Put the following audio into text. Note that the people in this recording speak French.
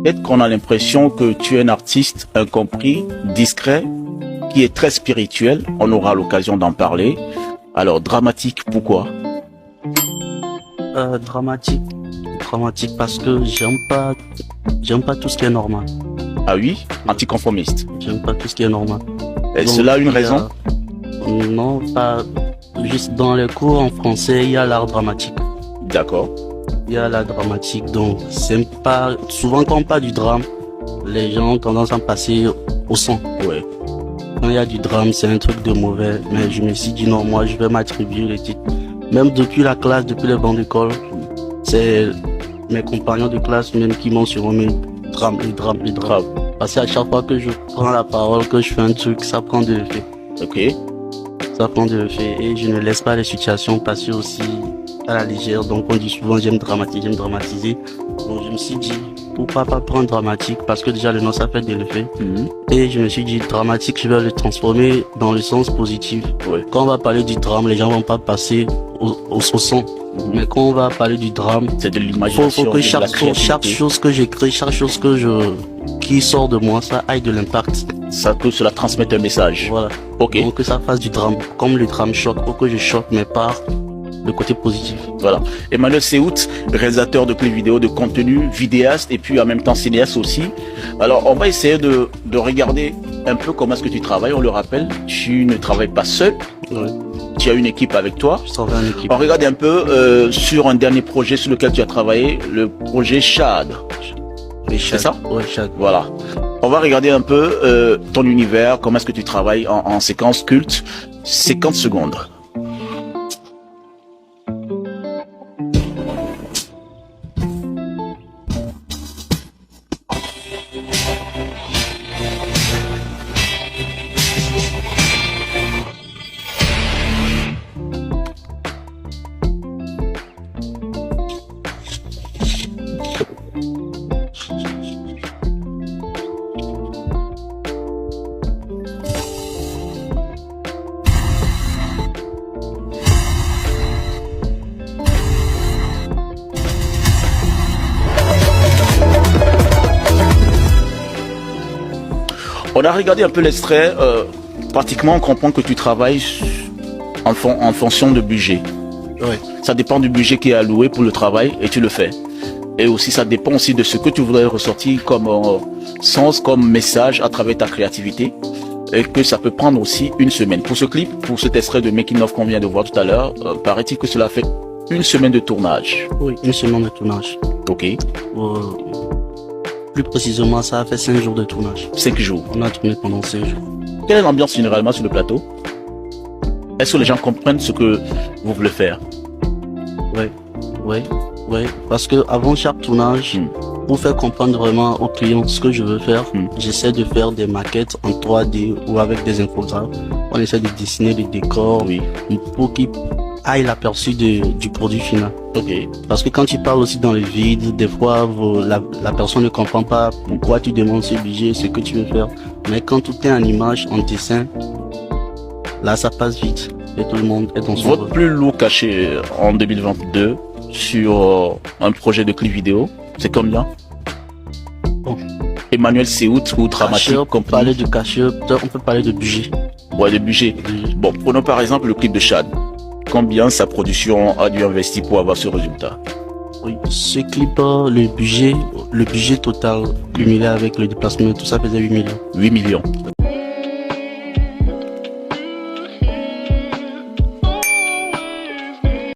Peut-être qu'on a l'impression que tu es un artiste incompris, discret, qui est très spirituel. On aura l'occasion d'en parler. Alors, dramatique, pourquoi? Dramatique parce que j'aime pas tout ce qui est normal. Ah oui? Anticonformiste. J'aime pas tout ce qui est normal. Et Donc, cela a une raison? Non, pas juste dans les cours en français, il y a l'art dramatique. D'accord. Il y a l'art dramatique, donc c'est pas souvent quand on parle du drame, les gens ont tendance à passer au son. Ouais. Quand il y a du drame, c'est un truc de mauvais. Mais je me suis dit non, moi je vais m'attribuer les titres. Même depuis la classe, depuis les bancs d'école, c'est mes compagnons de classe même qui m'ont surnommé drame. Parce qu'à chaque fois que je prends la parole, que je fais un truc, ça prend de l'effet. Ok. Ça prend de l'effet et je ne laisse pas les situations passer aussi à la légère. Donc on dit souvent j'aime dramatiser. Donc je me suis dit pourquoi pas prendre dramatique parce que déjà le nom ça fait de l'effet. Et je me suis dit dramatique, je vais le transformer dans le sens positif. Ouais. Quand on va parler du drame, les gens vont pas passer au son. Mais quand on va parler du drame, C'est de l'imagination. faut que de la chaque chose que j'écris, chaque chose qui sort de moi, ça ait de l'impact. Ça peut cela transmettre un message. Voilà. Ok. Donc que ça fasse du drame. Comme le drame choque, faut que je choque, mais par le côté positif. Voilà. Emmanuel Sehout, réalisateur de clips vidéo, de contenu, vidéaste et puis en même temps cinéaste aussi. Alors, on va essayer de regarder un peu comment est-ce que tu travailles. On le rappelle, tu ne travailles pas seul. Ouais. Tu as une équipe avec toi. Je travaille en équipe. On regarde un peu sur un dernier projet sur lequel tu as travaillé, le projet Shad. C'est ça? Ouais, Shad. Voilà. On va regarder un peu ton univers, comment est-ce que tu travailles en séquence culte. 50 secondes. On a regardé un peu l'extrait. Pratiquement, on comprend que tu travailles en fonction de budget. Ouais. Ça dépend du budget qui est alloué pour le travail et tu le fais. Et aussi, ça dépend aussi de ce que tu voudrais ressortir comme sens, comme message à travers ta créativité. Et que ça peut prendre aussi une semaine. Pour ce clip, pour cet extrait de Making of qu'on vient de voir tout à l'heure, paraît-il que cela fait une semaine de tournage. Oui, une semaine de tournage. Ok. Plus précisément, ça a fait 5 jours de tournage. 5 jours. On a tourné pendant 5 jours. Quelle est l'ambiance généralement sur le plateau? Est-ce que les gens comprennent ce que vous voulez faire? Oui. Parce que avant chaque tournage, pour faire comprendre vraiment aux clients ce que je veux faire, j'essaie de faire des maquettes en 3D ou avec des infographes. On essaie de dessiner des décors pour qu'ils aient l'aperçu du produit final. Ok. Parce que quand tu parles aussi dans le vide, des fois la personne ne comprend pas pourquoi tu demandes ce budget, ce que tu veux faire. Mais quand tout est en image, en dessin, là ça passe vite et tout le monde est dans son Votre rôle. plus lourd cachet en 2022 sur un projet de clip vidéo, c'est combien? Bon. Emmanuel Sehout ou Dramatique Cachet, on peut parler de cachet, on peut parler de budget. Ouais, de budget. Bon, prenons par exemple le clip de Shad. Combien sa production a dû investir pour avoir ce résultat? Oui, ce clip, le budget total cumulé avec le déplacement, tout ça faisait 8 millions. 8 millions.